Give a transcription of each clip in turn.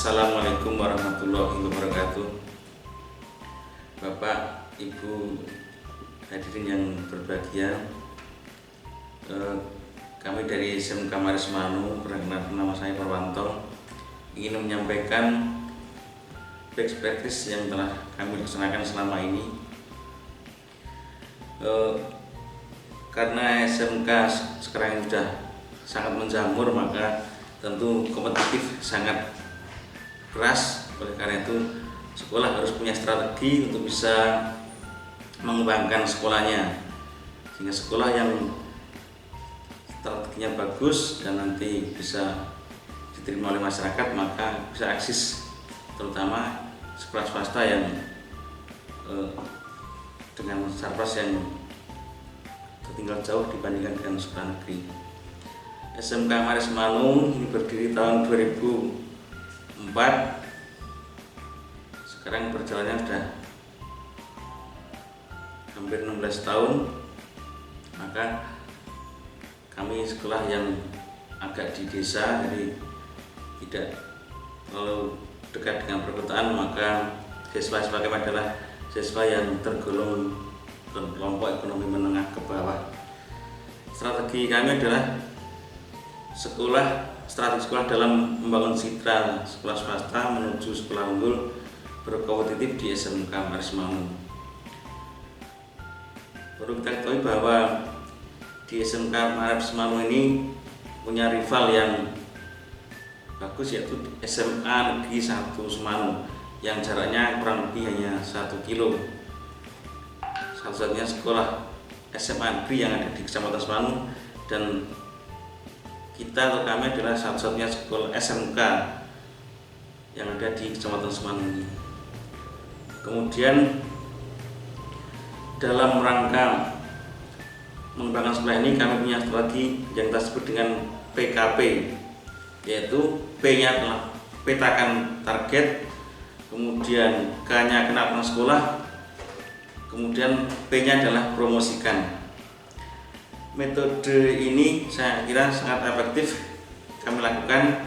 Assalamualaikum warahmatullahi wabarakatuh. Bapak, Ibu, hadirin yang berbahagia, kami dari SMK Maris Manu, perkenalkan nama saya Parwanto, ingin menyampaikan best practice yang telah kami laksanakan selama ini. Karena SMK sekarang sudah sangat menjamur, maka tentu kompetitif sangat keras. Oleh karena itu, sekolah harus punya strategi untuk bisa mengembangkan sekolahnya, sehingga sekolah yang strateginya bagus dan nanti bisa diterima oleh masyarakat, maka bisa eksis, terutama sekolah swasta yang dengan sarpas yang tertinggal jauh dibandingkan dengan sekolah negeri. SMK Maris Manu ini berdiri tahun 2004. Sekarang perjalanannya sudah hampir 16 tahun. Maka kami sekolah yang agak di desa, jadi tidak terlalu dekat dengan perkotaan, maka siswa-siswa kami adalah siswa yang tergolong kelompok ekonomi menengah ke bawah. Strategi kami adalah strategi sekolah dalam membangun citra sekolah swasta menuju sekolah unggul berkompetitif di SMK Maris Manu. Perlu kita ketahui bahwa di SMK Maris Manu ini punya rival yang bagus, yaitu SMA Negeri 1 Semanu yang jaraknya kurang lebih hanya 1 kilo. Satu-satunya sekolah SMA Negeri yang ada di Kecamatan Semanu, dan kita atau kami adalah satu-satunya sekolah SMK yang ada di Kecamatan Semanu ini. Kemudian dalam rangka mengembangkan sekolah ini, kami punya strategi yang kita sebut dengan PKP, yaitu P-nya adalah petakan target, kemudian K-nya kenal sekolah, kemudian P-nya adalah promosikan. Metode ini saya kira sangat efektif kami lakukan.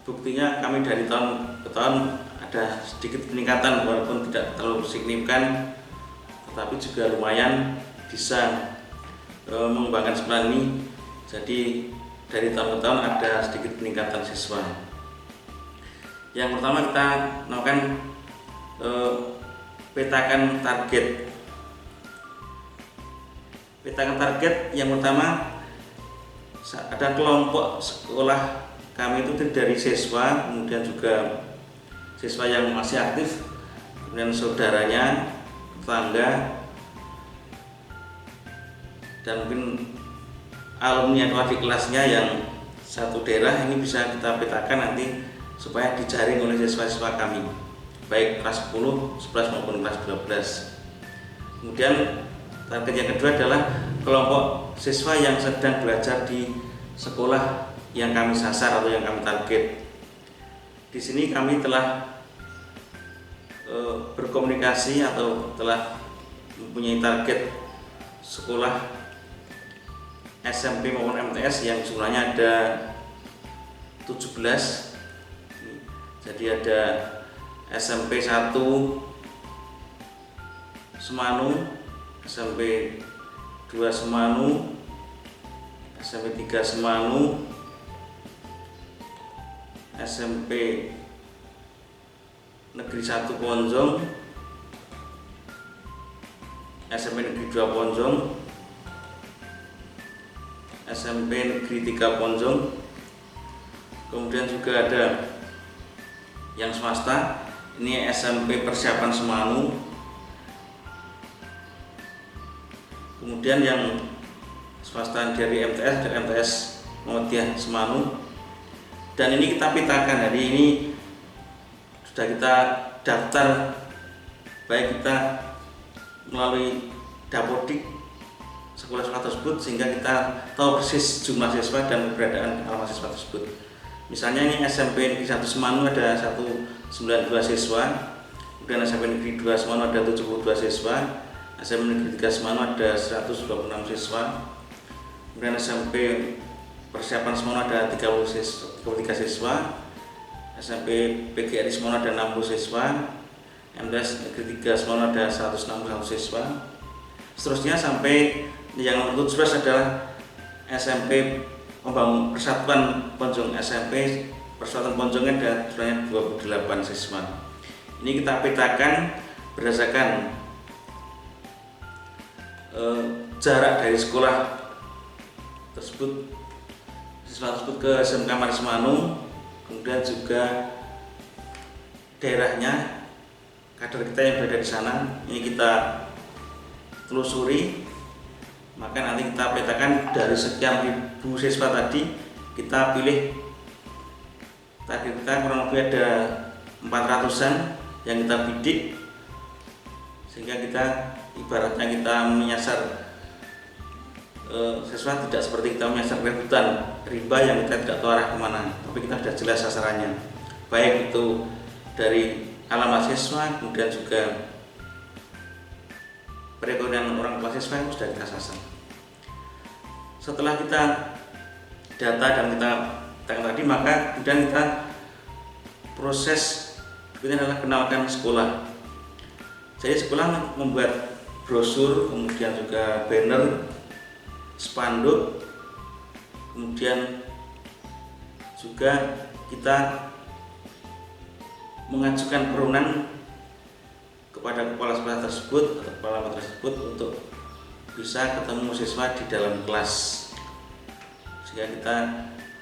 Buktinya kami dari tahun ke tahun ada sedikit peningkatan, walaupun tidak terlalu signifikan, tetapi juga lumayan bisa mengembangkan sekolah ini. Jadi dari tahun ke tahun ada sedikit peningkatan siswa. Yang pertama, kita melakukan petakan target. Petakan target yang pertama, ada kelompok sekolah kami itu dari siswa, kemudian juga siswa yang masih aktif, kemudian saudaranya, tetangga, dan mungkin alumni atau adik kelasnya yang satu daerah. Ini bisa kita petakan nanti supaya dijaring oleh siswa-siswa kami, baik kelas 10, 11 maupun kelas 12. Kemudian target yang kedua adalah kelompok siswa yang sedang belajar di sekolah yang kami sasar atau yang kami target. Di sini kami telah berkomunikasi atau telah mempunyai target sekolah SMP maupun MTS yang jumlahnya ada 17. Jadi ada SMP 1 Semanu, SMP 2 Semanu, SMP 3 Semanu, SMP Negeri 1 Ponjong, SMP Negeri 2 Ponjong, SMP Negeri 3 Ponjong. Kemudian juga ada yang swasta, ini SMP Persiapan Semanu. Kemudian yang swasta dari MTS, dari MTS Muhammadiyah Semanu. Dan ini kita petakan, hari ini sudah kita daftar, baik kita melalui Dapodik sekolah-sekolah tersebut, sehingga kita tahu persis jumlah siswa dan keberadaan alamat siswa tersebut. Misalnya ini SMP Negeri 1 Semanu ada 192 siswa, kemudian SMP Negeri 2 Semanu ada 72 siswa, SMP Negeri 3 Semanu ada 126 siswa, kemudian SMP Persiapan Semanu ada 33 siswa, SMP PGRI Semono ada 60 siswa, MTS Negeri 3 Semono ada 161 siswa. Seterusnya sampai yang nomor 17 adalah SMP Membangun Persatuan Ponjong, SMP Persatuan Ponjongnya ada jumlahnya 28 siswa. Ini kita petakan berdasarkan jarak dari sekolah tersebut, siswa tersebut ke SMK Manismanu, kemudian juga daerahnya, kader kita yang berada di sana. Ini kita telusuri, maka nanti kita petakan dari sekian ribu siswa tadi, kita pilih target kita kurang lebih ada 400-an yang kita bidik, sehingga kita ibaratnya kita menyasar siswa tidak seperti kita menyasar rebutan riba yang kita tidak tahu arah kemana, tapi kita sudah jelas sasarannya, baik itu dari alamat siswa, kemudian juga perekonomian orang tua siswa yang sudah kita sasar. Setelah kita data dan kita tekan tadi, maka kemudian kita proses berikutnya adalah kenalkan sekolah. Jadi sekolah membuat brosur, kemudian juga banner, spanduk, kemudian juga kita mengajukan permohonan kepada kepala sekolah tersebut atau kepala tersebut untuk bisa ketemu siswa di dalam kelas, sehingga kita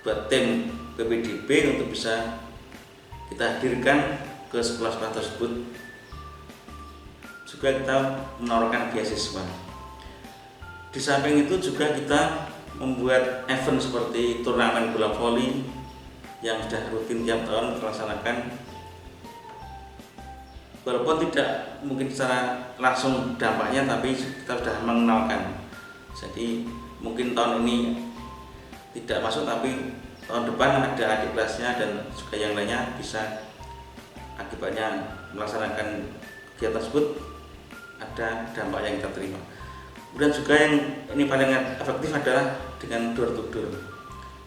buat tim PPDB untuk bisa kita hadirkan ke sekolah-sekolah tersebut. Juga kita menawarkan beasiswa. Di samping itu juga kita membuat event seperti turnamen bola voli yang sudah rutin tiap tahun dilaksanakan, walaupun tidak mungkin secara langsung dampaknya, tapi kita sudah mengenalkan. Jadi mungkin tahun ini tidak masuk, tapi tahun depan ada adik kelasnya dan juga yang lainnya bisa akibatnya melaksanakan kegiatan tersebut ada dampak yang kita terima. Kemudian juga yang ini paling efektif adalah dengan door to door.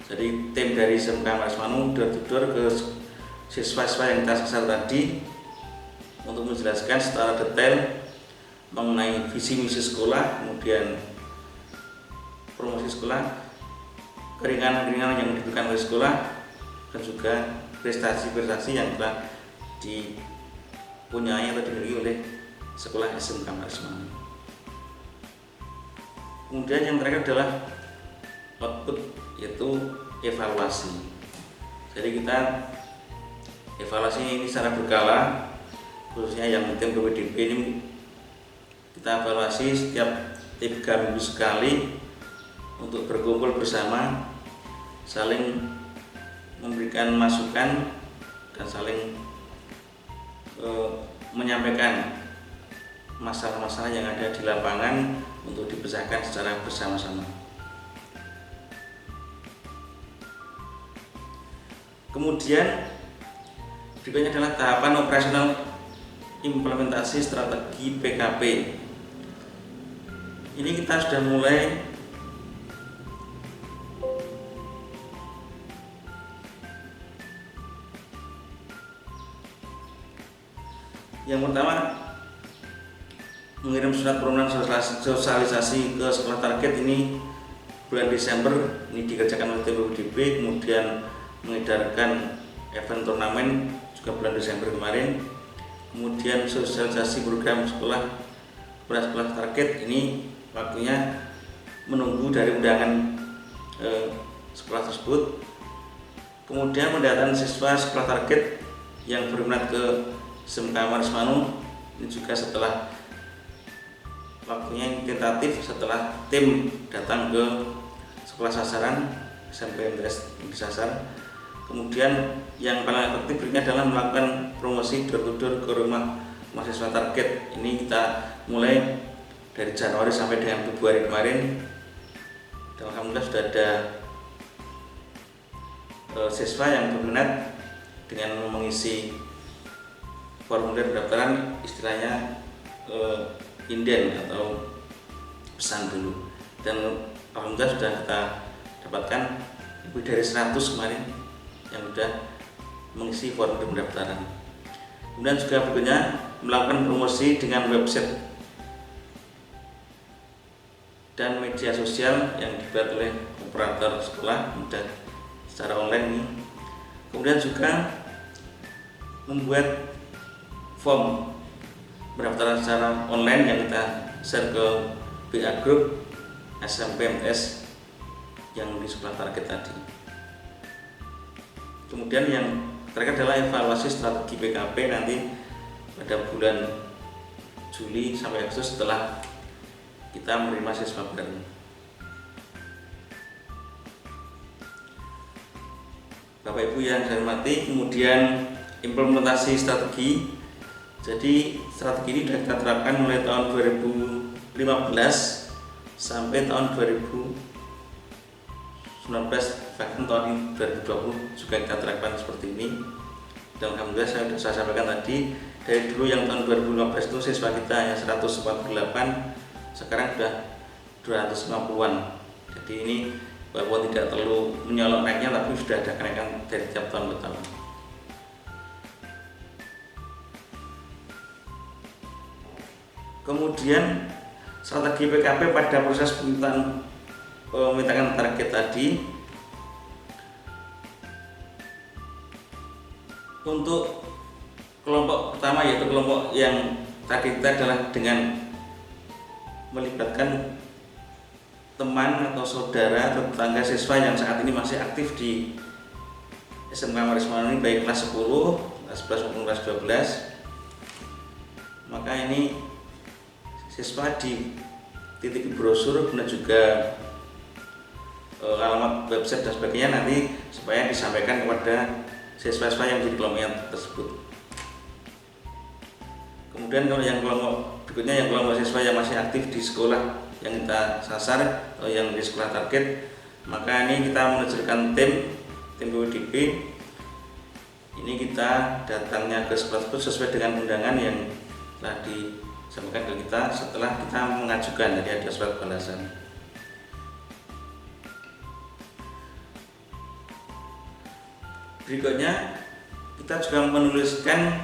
Jadi tim dari SMK Manismanu door to door ke siswa-siswa yang kita sasar tadi untuk menjelaskan secara detail mengenai visi misi sekolah, kemudian promosi sekolah, keringanan-keringanan yang dibutuhkan oleh sekolah, dan juga prestasi-prestasi yang telah dipunyai atau dimiliki oleh sekolah SMK Manismanu. Kemudian yang terakhir adalah output, yaitu evaluasi. Jadi kita evaluasi ini secara berkala, khususnya yang tim PPDB ini kita evaluasi setiap 3 minggu sekali untuk berkumpul bersama, saling memberikan masukan dan saling menyampaikan masalah-masalah yang ada di lapangan untuk dipecahkan secara bersama-sama. Kemudian berikutnya adalah tahapan operasional implementasi strategi PKP. Ini kita sudah mulai yang pertama, mengirim surat permohonan sosialisasi ke sekolah target ini bulan Desember, ini dikerjakan oleh PPDB, kemudian mengedarkan event turnamen juga bulan Desember kemarin, kemudian sosialisasi program sekolah kepada sekolah target ini waktunya menunggu dari undangan sekolah tersebut, kemudian pendataan siswa sekolah target yang berminat ke SMK Manismanu ini juga setelah waktunya yang tentatif, setelah tim datang ke sekolah sasaran SMP MTS yang disasar. Kemudian yang paling efektif berikutnya adalah melakukan promosi door to door ke rumah mahasiswa target. Ini kita mulai dari Januari sampai dengan Februari kemarin, dan alhamdulillah sudah ada siswa yang berminat dengan mengisi formulir pendaftaran, istilahnya inden atau pesan dulu, dan alhamdulillah sudah kita dapatkan lebih dari 100 kemarin yang sudah mengisi formulir pendaftaran. Kemudian juga berikutnya melakukan promosi dengan website dan media sosial yang dibuat oleh operator sekolah dan secara online ini. Kemudian juga membuat form pendaftaran secara online yang kita share ke BA Group SMP MTS yang di sekolah target tadi. Kemudian yang terakhir adalah evaluasi strategi PKP nanti pada bulan Juli sampai Agustus setelah kita menerima siswa baru. Bapak Ibu yang saya hormati, kemudian implementasi strategi. Jadi strategi ini sudah kita terapkan mulai tahun 2015 sampai tahun 2019, bahkan tahun 2020 juga kita terapkan seperti ini. Dan alhamdulillah saya sudah sampaikan tadi, dari dulu yang tahun 2015 itu siswa kita hanya 148, sekarang sudah 250-an. Jadi ini walaupun tidak terlalu menyolok naiknya, tapi sudah ada kenaikan dari tiap tahun ke tahun. Kemudian strategi PKP pada proses pemintaan target tadi, untuk kelompok pertama yaitu kelompok yang target kita adalah dengan melibatkan teman atau saudara atau tetangga siswa yang saat ini masih aktif di SMK Maris Manuni baik kelas 10, kelas 11 maupun kelas 12. Maka ini siswa dititipi brosur dan juga alamat website dan sebagainya nanti supaya disampaikan kepada siswa-siswa yang menjadi kelompok tersebut. Kemudian kalau yang kelompok berikutnya, yang kelompok siswa yang masih aktif di sekolah yang kita sasar atau yang di sekolah target, maka ini kita meluncurkan tim PWDB. Ini kita datangnya ke sekolah tersebut sesuai dengan undangan yang telah disampaikan ke kita setelah kita mengajukan, jadi ada surat balasan. Berikutnya kita juga menuliskan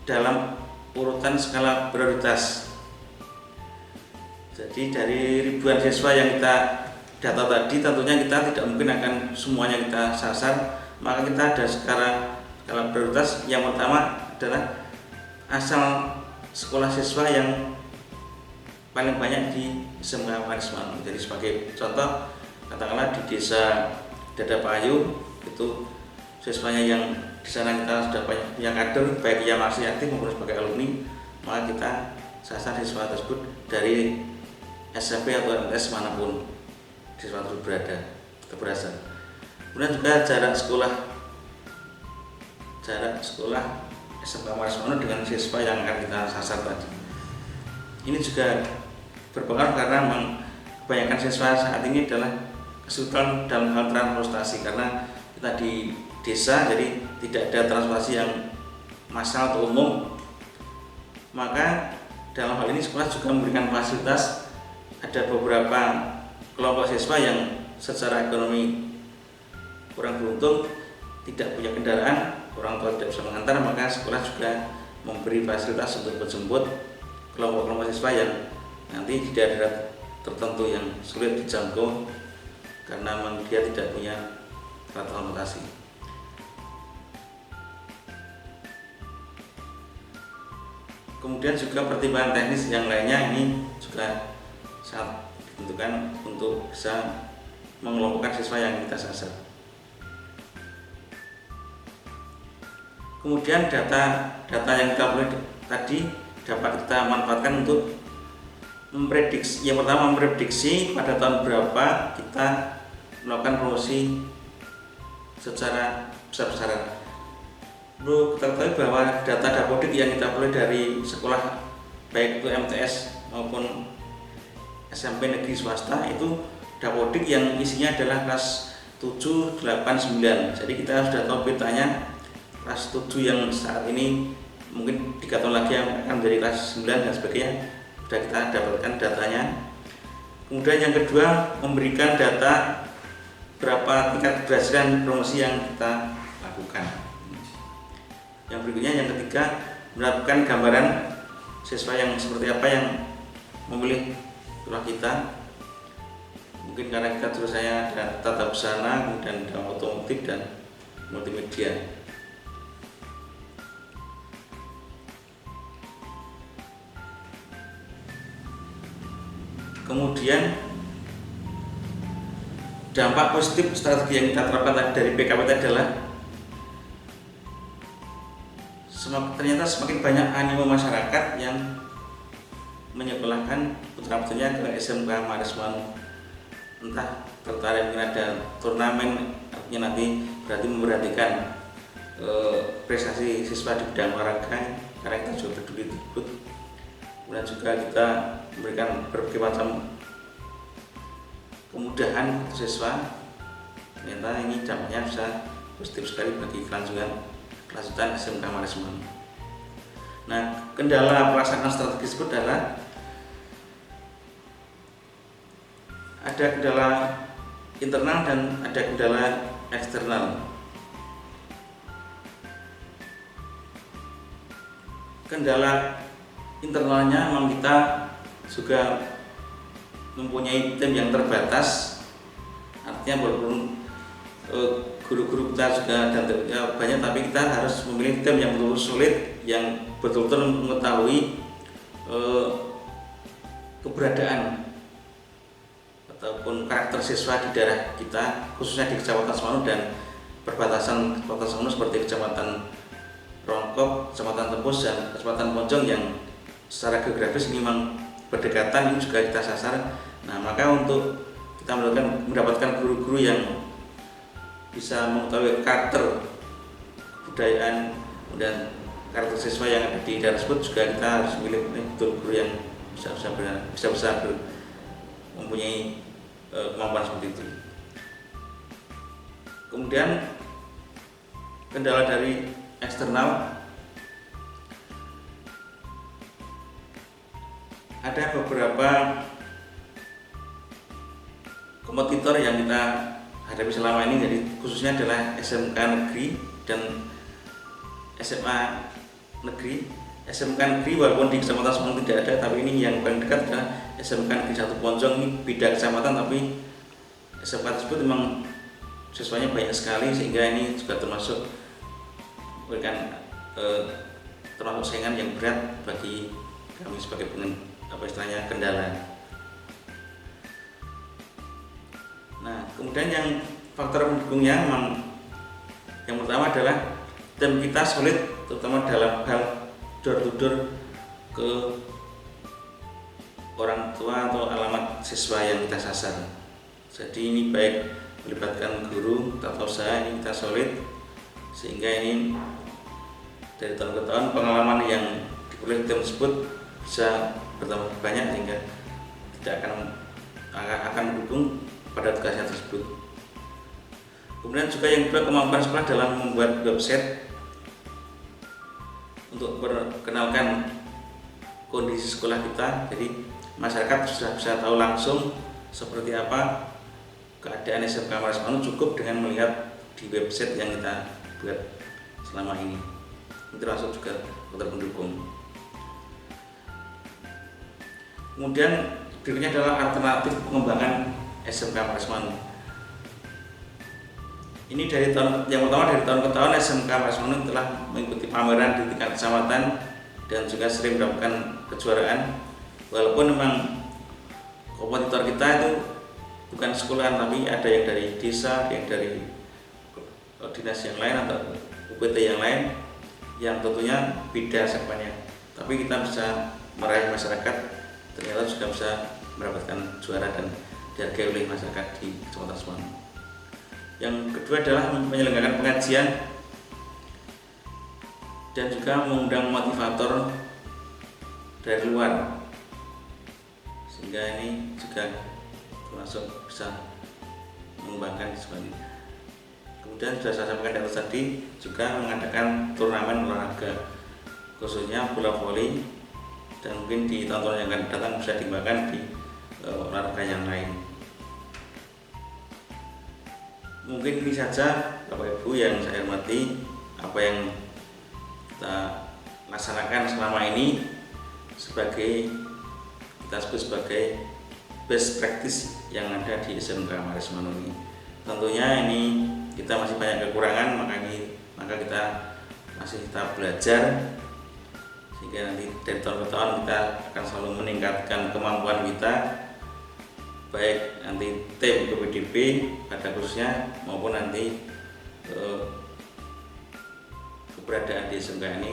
dalam urutan skala prioritas. Jadi dari ribuan siswa yang kita data tadi, tentunya kita tidak mungkin akan semuanya kita sasar, maka kita ada skala prioritas. Yang pertama adalah asal sekolah siswa yang paling banyak di SMK Maris Manuni. Jadi sebagai contoh, katakanlah di desa Dadapayu itu siswanya yang di sana kita sudah banyak yang kader, baik yang masih aktif maupun sebagai alumni, maka kita sasar siswa tersebut dari SMP atau MTS manapun siswa tersebut berasal. Kemudian juga jarak sekolah SMK Maris Manuni dengan siswa yang akan kita sasar tadi. Ini juga berpengaruh karena kebanyakan siswa saat ini adalah kesulitan dalam hal transportasi karena kita di desa, jadi tidak ada transportasi yang massal atau umum. Maka dalam hal ini sekolah juga memberikan fasilitas. Ada beberapa kelompok siswa yang secara ekonomi kurang beruntung, tidak punya kendaraan, orang tua tidak bisa mengantar, maka sekolah juga memberi fasilitas untuk menjemput kelompok-kelompok siswa yang nanti di daerah tertentu yang sulit dijangkau karena memang dia tidak punya alat transportasi. Kemudian juga pertimbangan teknis yang lainnya ini juga sangat ditentukan untuk bisa mengelompokkan siswa yang kita sasar. Kemudian data yang kita peroleh tadi dapat kita manfaatkan untuk memprediksi. Yang pertama, memprediksi pada tahun berapa kita melakukan promosi secara besar-besaran. Perlu kita ketahui bahwa data Dapodik yang kita peroleh dari sekolah baik itu MTS maupun SMP negeri swasta itu Dapodik yang isinya adalah kelas 7, 8, 9. Jadi kita sudah tahu petanya kelas 7 yang saat ini mungkin 3 tahun lagi akan menjadi kelas 9 dan sebagainya. Sudah kita dapatkan datanya. Kemudian yang kedua, memberikan data berapa tingkat keberhasilan promosi yang kita lakukan. Yang berikutnya, yang ketiga, mendapatkan gambaran siswa yang seperti apa yang memilih kuliah kita. Mungkin karena kita jurusannya ada tata busana, kemudian ada otomotif dan multimedia. Kemudian dampak positif strategi yang kita terapkan dari PKPT adalah ternyata semakin banyak animo masyarakat yang menyekolahkan putra-putrinya ke SMK Maresmanu. Entah tertarik mungkin ada turnamen, artinya nanti berarti memperhatikan prestasi siswa di bidang olahraga, karena kita juga peduli tersebut. Kemudian juga kita memberikan berbagai macam kemudahan untuk siswa. Ternyata ini dampaknya bisa positif sekali bagi kelanjutan SMK Maresmanu. Nah, kendala pelaksanaan strategi tersebut adalah ada kendala internal dan ada kendala eksternal. Kendala internalnya memang kita juga mempunyai tim yang terbatas, artinya walaupun guru-guru kita juga dan banyak, tapi kita harus memilih tim yang betul-betul solid, yang betul-betul mengetahui keberadaan ataupun karakter siswa di daerah kita, khususnya di Kecamatan Semanu dan perbatasan Kecamatan Semanu seperti Kecamatan Rongkop, Kecamatan Tepus, dan Kecamatan Ponjong yang secara geografis ini memang berdekatan, ini juga kita sasar. Nah, maka untuk kita mendapatkan guru-guru yang bisa mengetahui karakter kebudayaan dan karakter siswa yang ada di daerah tersebut, juga kita harus memilih betul guru yang bisa mempunyai kemampuan seperti itu. Kemudian kendala dari eksternal, ada beberapa kompetitor yang kita hadapi selama ini, jadi khususnya adalah SMK negeri dan SMA negeri. SMK negeri walaupun di Kecamatan Semanu tidak ada, tapi ini yang paling dekat adalah SMK Negeri 1 Ponjong. Ini beda kecamatan, tapi SMK tersebut memang siswanya banyak sekali, sehingga ini juga termasuk memberikan termasuk saingan yang berat bagi kami sebagai kendala. Nah, kemudian yang faktor pendukungnya memang yang pertama adalah tim kita solid, terutama dalam hal door to door ke orang tua atau alamat siswa yang kita sasar. Jadi ini baik melibatkan guru, tata usaha, ini kita solid, sehingga ini dari tahun ke tahun pengalaman yang diperoleh tim tersebut bisa bertambah banyak, sehingga tidak akan mendukung pada tugasnya tersebut. Kemudian juga yang kedua, kemampuan sekolah dalam membuat website untuk memperkenalkan kondisi sekolah kita. Jadi masyarakat sudah bisa tahu langsung seperti apa keadaan SMK Maresmanu cukup dengan melihat di website yang kita buat selama ini. Ini termasuk juga faktor pendukung. Kemudian berikutnya adalah alternatif pengembangan SMK Maresmanu. Ini yang pertama dari tahun ke tahun SMK Maresmanu telah mengikuti pameran di tingkat kecamatan dan juga sering mendapatkan kejuaraan. Walaupun memang kompetitor kita itu bukan sekolahan, tapi ada yang dari desa, yang dari dinas yang lain atau UPT yang lain, yang tentunya beda segmennya. Tapi kita bisa meraih masyarakat, ternyata juga bisa mendapatkan juara dan dihargai oleh masyarakat di Kecamatan Semanu. Yang kedua adalah menyelenggarakan pengajian dan juga mengundang motivator dari luar, sehingga ini juga termasuk bisa mengembangkan semuanya. Kemudian sudah saya sampaikan di atas tadi, juga mengadakan turnamen olahraga khususnya bola voli, dan mungkin di tahun-tahun yang akan datang bisa dikembangkan di olahraga yang lain. Mungkin ini saja Bapak Ibu yang saya hormati, apa yang kita laksanakan selama ini kita sebut sebagai best practice yang ada di SMK Maris Manuk ini. Tentunya ini kita masih banyak kekurangan, maka kita masih tetap belajar, sehingga nanti dari tahun ke tahun kita akan selalu meningkatkan kemampuan kita, baik nanti tim PPDB pada khususnya maupun nanti keberadaan di SMK ini,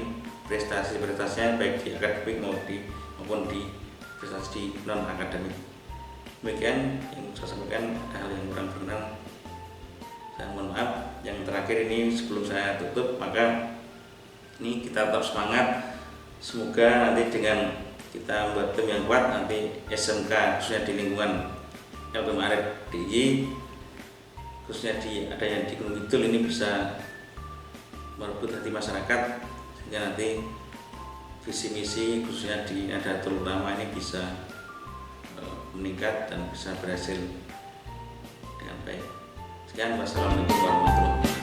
prestasi-prestasinya baik di akademik maupun di prestasi di non akademik. Demikian yang saya sampaikan, hal yang kurang berkenan saya mohon maaf. Yang terakhir ini sebelum saya tutup, maka ini kita tetap semangat. Semoga nanti dengan kita membuat tim yang kuat, nanti SMK khususnya di lingkungan LPM Arif DIY, khususnya adanya di Gunung Kidul ini bisa merebut hati masyarakat, sehingga nanti visi misi khususnya di Nadatul Ulama ini bisa meningkat dan bisa berhasil dengan baik. Sekian, wassalamualaikum warahmatullahi wabarakatuh.